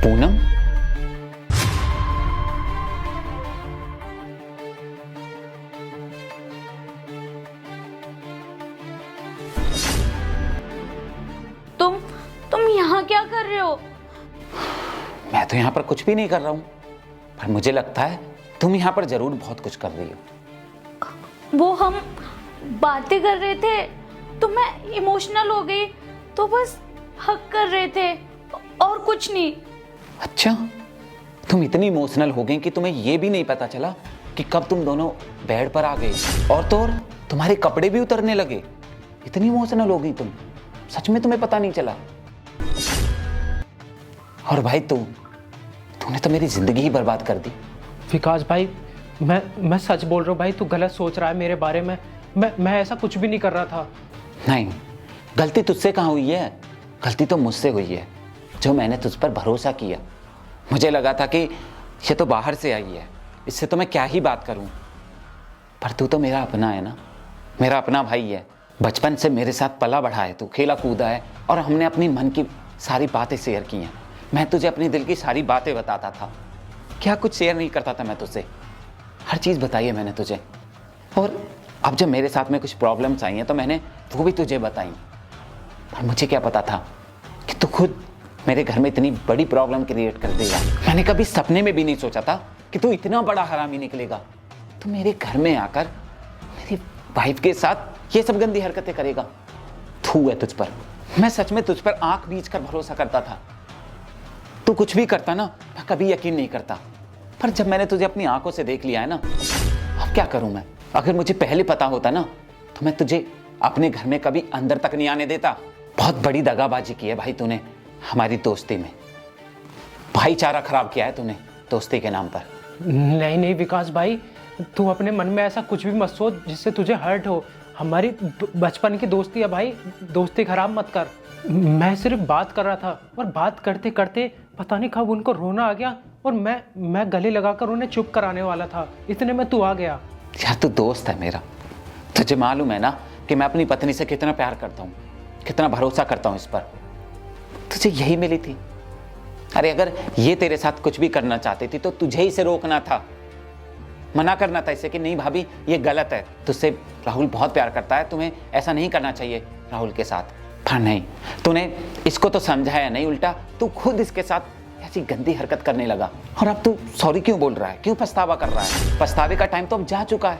पूनम, तुम यहाँ क्या कर रहे हो? मैं तो यहाँ पर कुछ भी नहीं कर रहा हूँ, पर मुझे लगता है तुम यहाँ पर जरूर बहुत कुछ कर रही हो। वो हम बातें कर रहे थे तो मैं इमोशनल हो गई, तो बस हक कर रहे थे और कुछ नहीं। अच्छा, तुम इतनी इमोशनल हो गई कि तुम्हें ये भी नहीं पता चला कि कब तुम दोनों बेड पर आ गए, और तो और तुम्हारे कपड़े भी उतरने लगे। इतनी इमोशनल हो गई तुम, सच में तुम्हें पता नहीं चला? और भाई तूने तो मेरी जिंदगी ही बर्बाद कर दी। विकास भाई, मैं सच बोल रहा हूँ भाई, तू गलत सोच रहा है मेरे बारे में। मैं ऐसा कुछ भी नहीं कर रहा था। नहीं, गलती तुझसे कहाँ हुई है, गलती तो मुझसे हुई है, जो मैंने तुझ पर भरोसा किया। मुझे लगा था कि ये तो बाहर से आई है, इससे तो मैं क्या ही बात करूं, पर तू तो मेरा अपना है ना, मेरा अपना भाई है। बचपन से मेरे साथ पला बढ़ा है, तू खेला कूदा है, और हमने अपनी मन की सारी बातें शेयर की हैं। मैं तुझे अपने दिल की सारी बातें बताता था, क्या कुछ शेयर नहीं करता था मैं तुझसे? हर चीज़ बताई है मैंने तुझे। और अब जब मेरे साथ में कुछ प्रॉब्लम्स आई हैं तो मैंने वो भी तुझे बताई, पर मुझे क्या पता था कि तू खुद मेरे घर में इतनी बड़ी प्रॉब्लम क्रिएट कर देगा। मैंने कभी सपने में भी नहीं सोचा था कि तू इतना बड़ा हरामी निकलेगा। तू मेरे घर में आकर मेरी वाइफ के साथ ये सब गंदी हरकतें करेगा। थू है तुझ पर, मैं सच में तुझ पर आंख बीच कर भरोसा करता था। तू कुछ भी करता ना, मैं कभी यकीन नहीं करता, पर जब मैंने तुझे अपनी आंखों से देख लिया है ना, अब क्या करूं मैं? अगर मुझे पहले पता होता ना तो मैं तुझे अपने घर में कभी अंदर तक नहीं आने देता। बहुत बड़ी दगाबाजी की है भाई तूने हमारी दोस्ती में, भाईचारा खराब किया है तूने दोस्ती के नाम पर। नहीं नहीं विकास भाई, तू अपने मन में ऐसा कुछ भी मत सोच जिससे तुझे हर्ट हो। हमारी बचपन की दोस्ती है भाई, दोस्ती खराब मत कर। मैं सिर्फ बात कर रहा था, और बात करते करते पता नहीं कब उनको रोना आ गया, और मैं गले लगाकर उन्हें चुप कराने वाला था, इतने में तू आ गया। यार तू दोस्त है मेरा, तुझे मालूम है ना कि मैं अपनी पत्नी से कितना प्यार करता हूँ, कितना भरोसा करता हूँ इस पर। तुझे यही मिली थी? अरे अगर ये तेरे साथ कुछ भी करना चाहती थी तो तुझे ही से रोकना था, मना करना था इसे कि नहीं भाभी ये गलत है, तुझसे राहुल बहुत प्यार करता है, तुम्हें ऐसा नहीं करना चाहिए राहुल के साथ। पर नहीं, तूने इसको तो समझाया नहीं, उल्टा तू खुद इसके साथ ऐसी गंदी हरकत करने लगा। और अब तू सॉरी क्यों बोल रहा है, क्यों पछतावा कर रहा है? पछतावे का टाइम तो अब जा चुका है।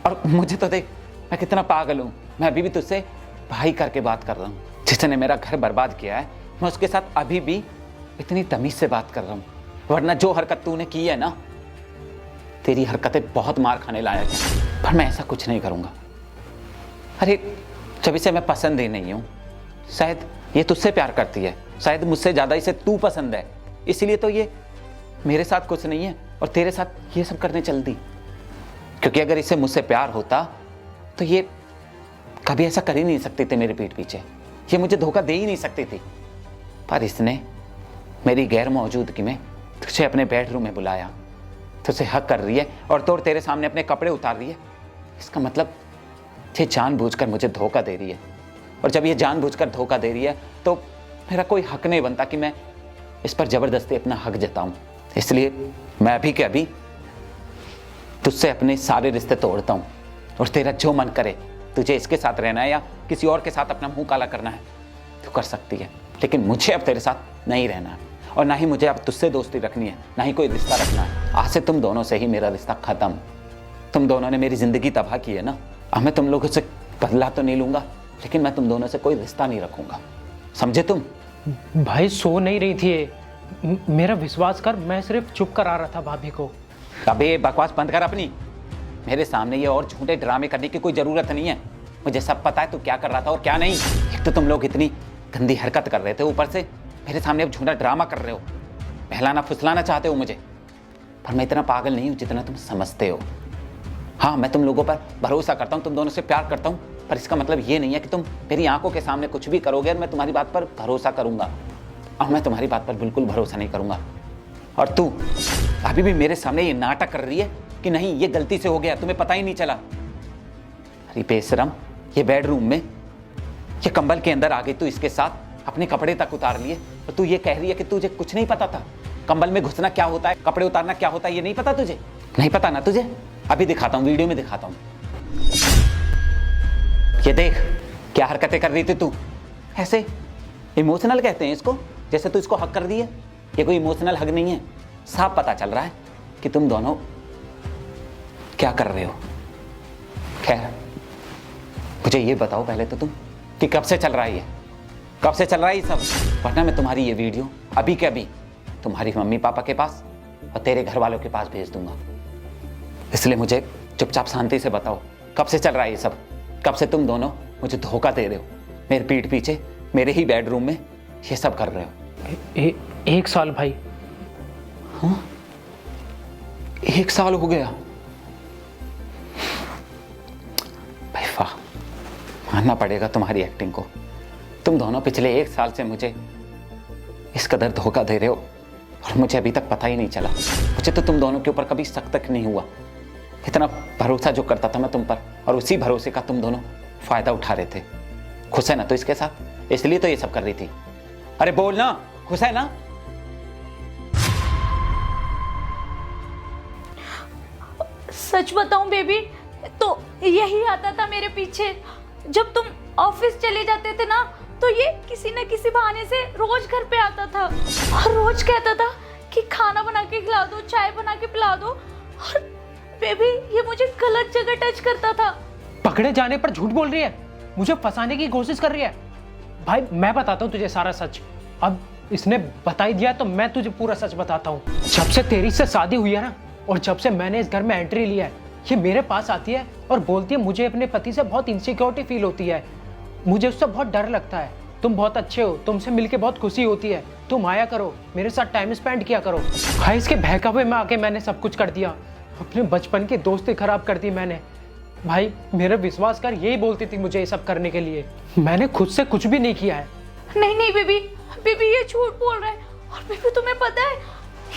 और मुझे तो देख, मैं कितना पागल हूँ, मैं अभी भी तुझसे भाई करके बात कर रहा हूँ। जिसने मेरा घर बर्बाद किया है, मैं उसके साथ अभी भी इतनी तमीज से बात कर रहा हूँ, वरना जो हरकत तूने की है ना, तेरी हरकतें बहुत मार खाने लायक हैं, पर मैं ऐसा कुछ नहीं करूँगा। अरे जब इसे मैं पसंद ही नहीं हूँ, शायद ये तुझसे प्यार करती है, शायद मुझसे ज़्यादा इसे तू पसंद है, इसीलिए तो ये मेरे साथ कुछ नहीं है और तेरे साथ ये सब करने चल दी। क्योंकि अगर इसे मुझसे प्यार होता तो ये कभी ऐसा कर ही नहीं सकती थी मेरे पीठ पीछे, ये मुझे धोखा दे ही नहीं सकती थी। पर इसने मेरी गैर मौजूदगी में तुझे अपने बेडरूम में बुलाया, तुझे हक कर रही है और तो और तेरे सामने अपने कपड़े उतार रही है। इसका मतलब ये जानबूझकर मुझे धोखा दे रही है, और जब ये जानबूझकर धोखा दे रही है तो मेरा कोई हक नहीं बनता कि मैं इस पर ज़बरदस्ती अपना हक जताऊं। इसलिए मैं अभी के अभी तुझसे अपने सारे रिश्ते तोड़ता हूं, और तेरा जो मन करे, तुझे इसके साथ रहना है या किसी और के साथ अपना मुंह काला करना है तो कर सकती है, लेकिन मुझे अब तेरे साथ नहीं रहना है, और ना ही मुझे अब तुझसे दोस्ती रखनी है, ना ही कोई रिश्ता रखना है। आज से तुम दोनों से ही मेरा रिश्ता खत्म। तुम दोनों ने मेरी ज़िंदगी तबाह की है ना, अब मैं तुम लोगों से बदला तो नहीं लूँगा, लेकिन मैं तुम दोनों से कोई रिश्ता नहीं रखूँगा, समझे तुम? भाई सो नहीं रही थी ये, मेरा विश्वास कर, मैं सिर्फ चुप करा रहा था भाभी को। अबे बकवास बंद कर अपनी, मेरे सामने ये और झूठे ड्रामे करने की कोई ज़रूरत नहीं है। मुझे सब पता है तू क्या कर रहा था और क्या नहीं। एक तो तुम लोग इतनी गंदी हरकत कर रहे थे, ऊपर से मेरे सामने अब झूठा ड्रामा कर रहे हो, बहलाना फुसलाना चाहते हो मुझे। पर मैं इतना पागल नहीं हूँ जितना तुम समझते हो। हाँ, मैं तुम लोगों पर भरोसा करता हूँ, तुम दोनों से प्यार करता हूँ, पर इसका मतलब ये नहीं है कि तुम मेरी आंखों के सामने कुछ भी करोगे और मैं तुम्हारी बात पर भरोसा करूँगा, और मैं तुम्हारी बात पर बिल्कुल भरोसा नहीं करूँगा। और तू अभी भी मेरे सामने ये नाटक कर रही है कि नहीं ये गलती से हो गया, तुम्हें पता ही नहीं चला। अरे बेशरम, ये बेडरूम में ये कंबल के अंदर आ गई तू इसके साथ, अपने कपड़े तक उतार लिए, और तू ये कह रही है कि तुझे कुछ नहीं पता था? कंबल में घुसना क्या होता है, कपड़े उतारना क्या होता है, ये नहीं पता तुझे? नहीं पता ना तुझे? अभी दिखाता हूँ, वीडियो में दिखाता हूँ। ये देख क्या हरकतें कर रही थी तू। ऐसे इमोशनल कहते हैं इसको, जैसे तू इसको हक कर दी है। ये कोई इमोशनल हक नहीं है, साफ पता चल रहा है कि तुम दोनों क्या कर रहे हो। खैर मुझे ये बताओ पहले तो तुम कि कब से चल रहा है ये, कब से चल रहा है ये सब? वरना मैं तुम्हारी ये वीडियो अभी के अभी तुम्हारी मम्मी पापा के पास और तेरे घर वालों के पास भेज दूंगा। इसलिए मुझे चुपचाप शांति से बताओ कब से चल रहा है ये सब? कब से तुम दोनों मुझे धोखा दे रहे हो, मेरे पीठ पीछे मेरे ही बेडरूम में ये सब कर रहे हो? 1 साल भाई। हाँ 1 साल हो गया भाई, वाह, मानना पड़ेगा तुम्हारी एक्टिंग को। तुम दोनों पिछले 1 साल से मुझे इस कदर धोखा दे रहे हो और मुझे अभी तक पता ही नहीं चला। मुझे तो तुम दोनों के ऊपर कभी शक तक नहीं हुआ। इतना भरोसा जो करता था मैं तुम पर, और उसी भरोसे का तुम दोनों फायदा उठा रहे थे। खुश है ना तो इसके साथ, इसलिए तो ये सब कर रही थी। अरे बोल ना, खुश है ना? सच बताऊं बेबी, तो यही आता था मेरे पीछे। जब तुम ऑफिस चले जाते थे ना, तो ये किसी न किसी बहाने से रोज घर पे आता था और रोज कहता था कि खाना बना के खिला दो, चाय बना के पिला दो। और बेबी ये मुझे गलत जगह टच करता था। पकड़े जाने पर झूठ बोल रही है, मुझे फंसाने की कोशिश कर रही है। भाई मैं बताता हूँ तुझे सारा सच। अब इसने बता ही दिया तो मैं तुझे पूरा सच बताता हूँ। जब से तेरी से शादी हुई है ना, और जब से मैंने इस घर में एंट्री लिया है, ये मेरे पास आती है और बोलती है मुझे अपने पति से बहुत इनसिक्योरिटी फील होती है, मुझे उससे बहुत डर लगता है। तुम बहुत अच्छे हो, तुमसे मिलके बहुत खुशी होती है, तुम आया करो, मेरे साथ टाइम स्पेंड किया करो। भाई इसके बहकावे में आके मैंने सब कुछ कर दिया, अपने बचपन की दोस्ती खराब कर दी मैंने। भाई मेरा विश्वास कर, यही बोलती थी मुझे ये सब करने के लिए। मैंने खुद से कुछ भी नहीं किया है। नहीं नहीं बेबी, बेबी ये झूठ बोल रहा है। और बेबी तुम्हें पता है,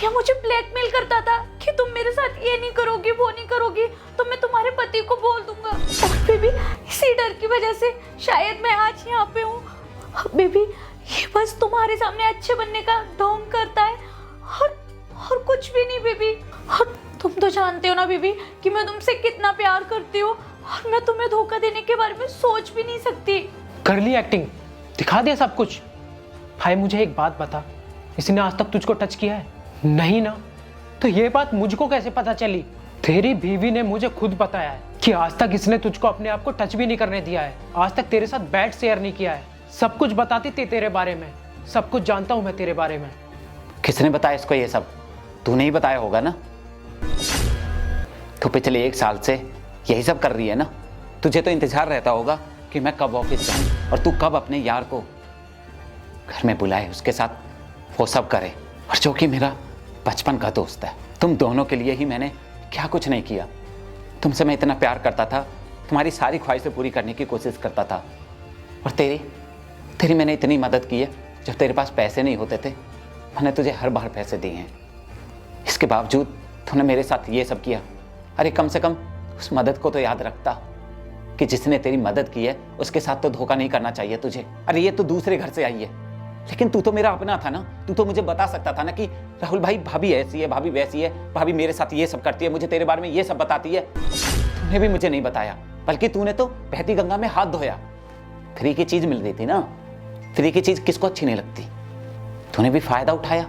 ये मुझे ब्लैकमेल करता था कि तुम मेरे साथ ये नहीं करोगी, वो नहीं करोगी तो मैं तुम्हारे पति को बोल दूंगा। और बेबी इसी डर की वजह से शायद मैं आज यहाँ पे हूँ। बेबी ये बस तुम्हारे सामने अच्छे बनने का ढोंग करता है और कुछ भी नहीं बेबी। और तुम तो जानते हो ना बेबी कि मैं तुमसे कितना प्यार करती हूँ, और मैं तुम्हें धोखा देने के बारे में सोच भी नहीं सकती। कर ली एक्टिंग, दिखा दिया सब कुछ। भाई मुझे एक बात बता, इसने आज तक तुझको टच किया है? नहीं ना, तो ये बात मुझको कैसे पता चली? तेरी बीवी ने मुझे खुद बताया है कि आज तक इसने तुझको अपने आप को टच भी नहीं करने दिया है, आज तक तेरे साथ बेड शेयर नहीं किया है। सब कुछ बताती थी तेरे बारे में, सब कुछ जानता हूं मैं तेरे बारे में। किसने बताया इसको ये सब? तूने ही बताया होगा ना। तो पिछले 1 साल से यही सब कर रही है ना। तुझे तो इंतजार रहता होगा कि मैं कब ऑफिस जाऊं और तू कब अपने यार को घर में बुलाए, उसके साथ वो सब करे, और जो कि मेरा बचपन का दोस्त है। तुम दोनों के लिए ही मैंने क्या कुछ नहीं किया। तुमसे मैं इतना प्यार करता था, तुम्हारी सारी ख्वाहिशें पूरी करने की कोशिश करता था, और तेरी मैंने इतनी मदद की है। जब तेरे पास पैसे नहीं होते थे, मैंने तुझे हर बार पैसे दिए हैं। इसके बावजूद तूने मेरे साथ ये सब किया। अरे कम से कम उस मदद को तो याद रखता कि जिसने तेरी मदद की है उसके साथ तो धोखा नहीं करना चाहिए तुझे। अरे ये तो दूसरे घर से आई है, लेकिन तू तो मेरा अपना था ना। तू तो मुझे बता सकता था ना कि राहुल भाई भाभी ऐसी है, भाभी वैसी है, भाभी मेरे साथ ये सब करती है, मुझे तेरे बारे में ये सब बताती है। तूने भी मुझे नहीं बताया, बल्कि तूने तो बहती गंगा में हाथ धोया। फ्री की चीज मिल रही थी ना, फ्री की चीज किसको अच्छी नहीं लगती? तूने भी फायदा उठाया।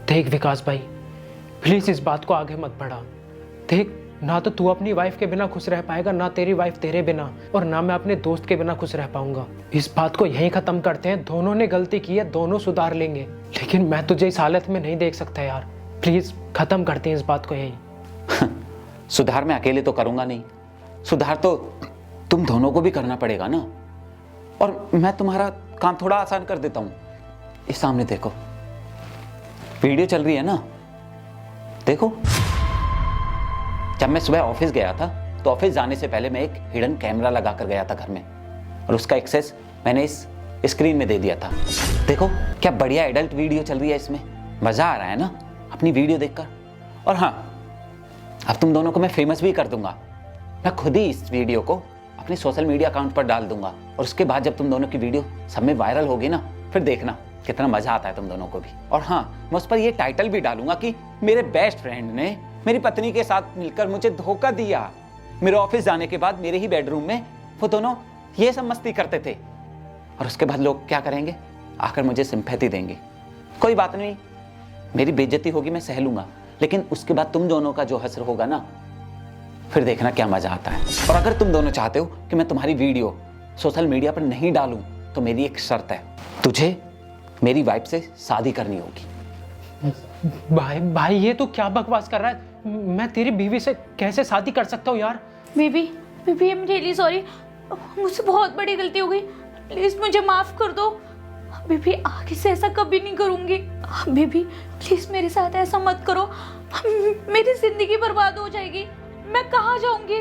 देख विकास भाई, प्लीज इस बात को आगे मत बढ़ा। देख, ना तो तू अपनी वाइफ के बिना खुश रह पाएगा, ना तेरी वाइफ तेरे बिना, और ना मैं अपने दोस्त के बिना खुश रह पाऊंगा। इस बात को यहीं खत्म करते हैं। दोनों ने गलती की है, दोनों सुधार लेंगे, लेकिन मैं तुझे इस हालत में नहीं देख सकता यार। प्लीज खत्म करते हैं इस बात को यहीं। सुधार मैं अकेले तो करूंगा नहीं, सुधार तो तुम दोनों को भी करना पड़ेगा ना। और मैं तुम्हारा काम थोड़ा आसान कर देता हूं। इस सामने देखो, वीडियो चल रही है ना, देखो। जब मैं सुबह ऑफिस गया था तो ऑफिस जाने से पहले मैं एक हिडन कैमरा लगा कर गया था घर में, और उसका एक्सेस मैंने इस स्क्रीन में दे दिया था। देखो क्या बढ़िया एडल्ट वीडियो चल रही है, इसमें मजा आ रहा है ना अपनी वीडियो देखकर। और हाँ, अब तुम दोनों को मैं फेमस भी कर दूंगा। मैं खुद ही इस वीडियो को अपने सोशल मीडिया अकाउंट पर डाल दूंगा, और उसके बाद जब तुम दोनों की वीडियो सब में वायरल होगी ना, फिर देखना कितना मजा आता है तुम दोनों को भी। और हाँ, मैं उस पर ये टाइटल भी डालूंगा कि मेरे बेस्ट फ्रेंड ने मेरी पत्नी के साथ मिलकर मुझे धोखा दिया। मेरे ऑफिस जाने के बाद मेरे ही बेडरूम में वो दोनों ये सब मस्ती करते थे, और उसके बाद लोग क्या करेंगे, आकर मुझे सिंपैथी देंगे। कोई बात नहीं, मेरी बेइज्जती होगी, मैं सह लूंगा, लेकिन उसके बाद तुम दोनों का जो हश्र होगा ना, फिर देखना क्या मजा आता है। और अगर तुम दोनों चाहते हो कि मैं तुम्हारी वीडियो सोशल मीडिया पर नहीं डालूं, तो मेरी एक शर्त है, तुझे मेरी वाइफ से शादी करनी होगी। भाई ये तो क्या बकवास कर रहा है? मैं तेरी बीवी से कैसे शादी कर सकता हूँ यार? Baby baby I am really sorry, मुझसे बहुत बड़ी गलती हो गई, प्लीज मुझे माफ कर दो। बेबी आगे से ऐसा कभी नहीं करूंगी। बेबी प्लीज मेरे साथ ऐसा मत करो, मेरी जिंदगी बर्बाद हो जाएगी, मैं कहाँ जाऊंगी,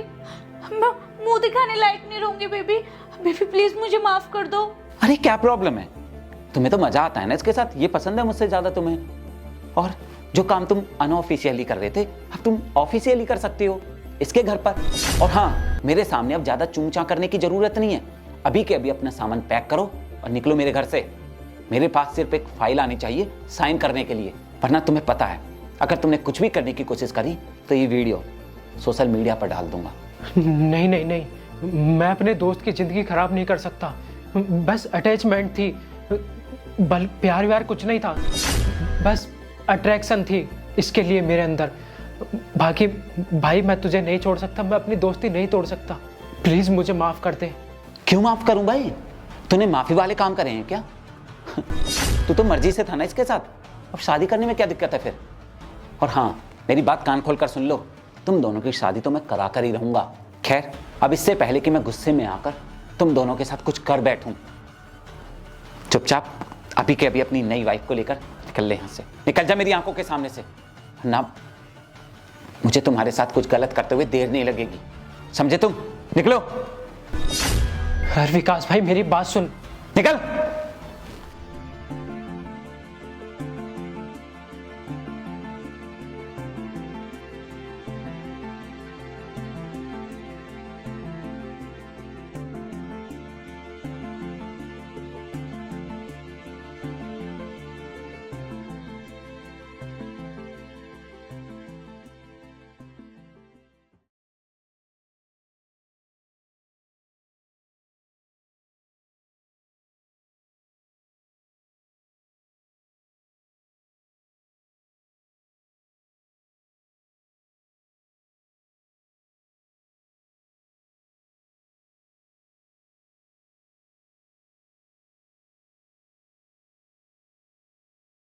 मैं मुंह दिखाने लायक नहीं रहूंगी। बेबी बेबी प्लीज मुझे माफ कर दो। अरे क्या प्रॉब्लम है, तुम्हें तो मजा आता है ना इसके साथ, ये पसंद है मुझसे ज्यादा तुम्हें। और जो काम तुम अनऑफिशियली कर रहे थे, अब तुम ऑफिशियली कर सकती हो इसके घर पर। और हाँ, मेरे सामने अब ज्यादा चूंचा करने की जरूरत नहीं है, अभी के अभी अपना सामान पैक करो और निकलो मेरे घर से। मेरे पास सिर्फ एक फाइल आनी चाहिए साइन करने के लिए, वरना तुम्हें पता है अगर तुमने कुछ भी करने की कोशिश करी तो ये वीडियो सोशल मीडिया पर डाल दूंगा। नहीं नहीं नहीं, मैं अपने दोस्त की जिंदगी खराब नहीं कर सकता, बस अटैचमेंट थी, बल प्यार व्यार कुछ नहीं था, बस अट्रैक्शन थी इसके लिए मेरे अंदर। बाकी भाई मैं तुझे नहीं छोड़ सकता, मैं अपनी दोस्ती नहीं तोड़ सकता, प्लीज मुझे माफ कर दे। क्यों माफ करूं भाई, तूने माफी वाले काम करे हैं क्या? तू तो मर्जी से था ना इसके साथ, अब शादी करने में क्या दिक्कत है फिर? और हाँ, मेरी बात कान खोल कर सुन लो, तुम दोनों की शादी तो मैं करा कर ही रहूंगा। खैर, अब इससे पहले कि मैं गुस्से में आकर तुम दोनों के साथ कुछ कर बैठूं, चुपचाप अभी के अभी अपनी नई वाइफ को लेकर निकल ले, यहाँ से निकल जा मेरी आंखों के सामने से, ना मुझे तुम्हारे साथ कुछ गलत करते हुए देर नहीं लगेगी, समझे तुम? निकलो। अरे विकास भाई मेरी बात सुन। निकल।